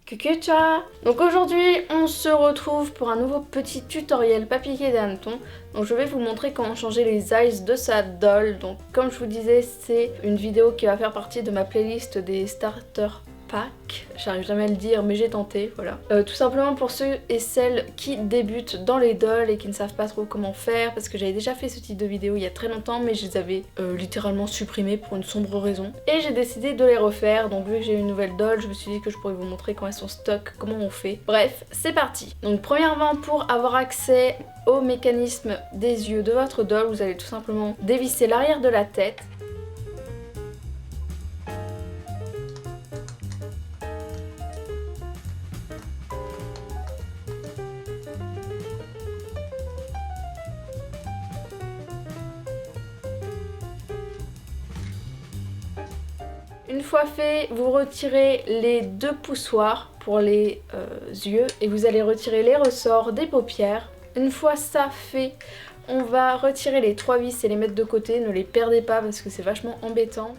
Kukucha! Donc aujourd'hui on se retrouve pour un nouveau petit tutoriel pas piqué des hannetons. Donc je vais vous montrer comment changer les eyes de sa doll. Donc comme je vous disais, c'est une vidéo qui va faire partie de ma playlist des starter pack. J'arrive jamais à le dire mais j'ai tenté, voilà. Tout simplement pour ceux et celles qui débutent dans les dolls et qui ne savent pas trop comment faire, parce que j'avais déjà fait ce type de vidéo il y a très longtemps mais je les avais littéralement supprimées pour une sombre raison. Et j'ai décidé de les refaire, donc vu que j'ai une nouvelle doll, je me suis dit que je pourrais vous montrer quand elles sont stock, comment on fait. Bref, c'est parti. Donc premièrement, pour avoir accès au mécanisme des yeux de votre doll, vous allez tout simplement dévisser l'arrière de la tête. Une fois fait, vous retirez les deux poussoirs pour les yeux et vous allez retirer les ressorts des paupières. Une fois ça fait, on va retirer les 3 vis et les mettre de côté, ne les perdez pas parce que c'est vachement embêtant.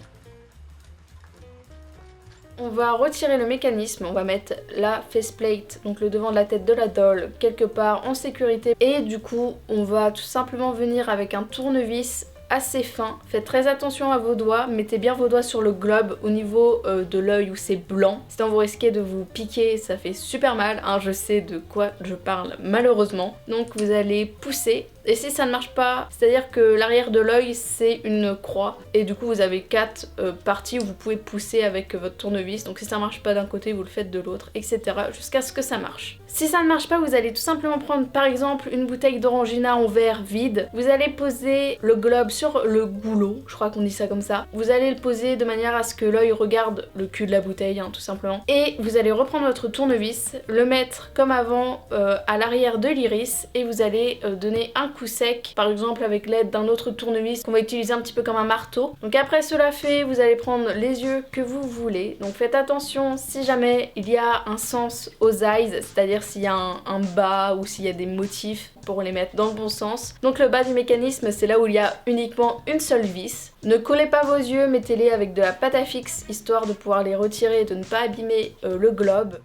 On va retirer le mécanisme, on va mettre la faceplate, donc le devant de la tête de la doll, quelque part en sécurité. Et du coup, on va tout simplement venir avec un tournevis assez fin. Faites très attention à vos doigts, mettez bien vos doigts sur le globe au niveau de l'œil où c'est blanc. Sinon vous risquez de vous piquer, ça fait super mal, hein, je sais de quoi je parle malheureusement. Donc vous allez pousser. Et si ça ne marche pas, c'est-à-dire que l'arrière de l'œil c'est une croix et du coup vous avez 4 parties où vous pouvez pousser avec votre tournevis. Donc si ça ne marche pas d'un côté, vous le faites de l'autre, etc. jusqu'à ce que ça marche. Si ça ne marche pas, vous allez tout simplement prendre par exemple une bouteille d'orangina en verre vide. Vous allez poser le globe sur le goulot, je crois qu'on dit ça comme ça. Vous allez le poser de manière à ce que l'œil regarde le cul de la bouteille, hein, tout simplement. Et vous allez reprendre votre tournevis, le mettre comme avant à l'arrière de l'iris et vous allez donner un coup sec, par exemple avec l'aide d'un autre tournevis qu'on va utiliser un petit peu comme un marteau. Donc après cela fait, vous allez prendre les yeux que vous voulez. Donc faites attention si jamais il y a un sens aux eyes, c'est-à-dire s'il y a un bas ou s'il y a des motifs pour les mettre dans le bon sens. Donc le bas du mécanisme, c'est là où il y a uniquement une seule vis. Ne collez pas vos yeux, mettez-les avec de la pâte à fixe histoire de pouvoir les retirer et de ne pas abîmer le globe.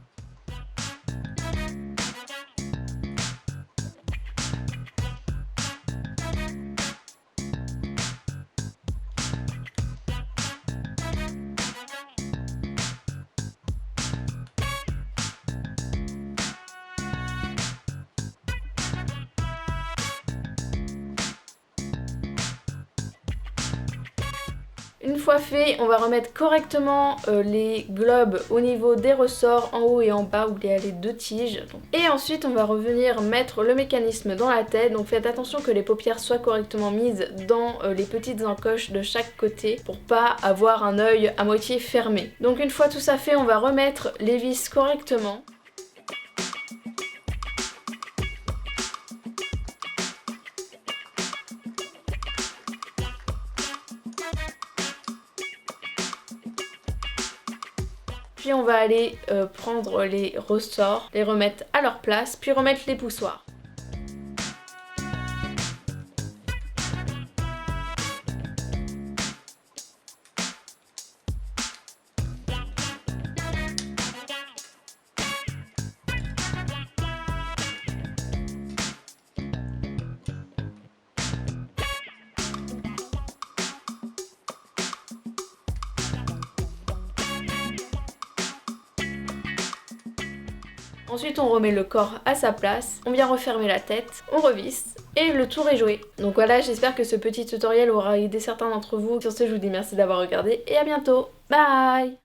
Une fois fait, on va remettre correctement les globes au niveau des ressorts en haut et en bas où il y a les 2 tiges. Et ensuite on va revenir mettre le mécanisme dans la tête. Donc faites attention que les paupières soient correctement mises dans les petites encoches de chaque côté pour pas avoir un œil à moitié fermé. Donc une fois tout ça fait, on va remettre les vis correctement. Puis on va aller prendre les ressorts, les remettre à leur place, puis remettre les poussoirs. Ensuite on remet le corps à sa place, on vient refermer la tête, on revisse et le tour est joué. Donc voilà, j'espère que ce petit tutoriel aura aidé certains d'entre vous. Sur ce, je vous dis merci d'avoir regardé et à bientôt. Bye!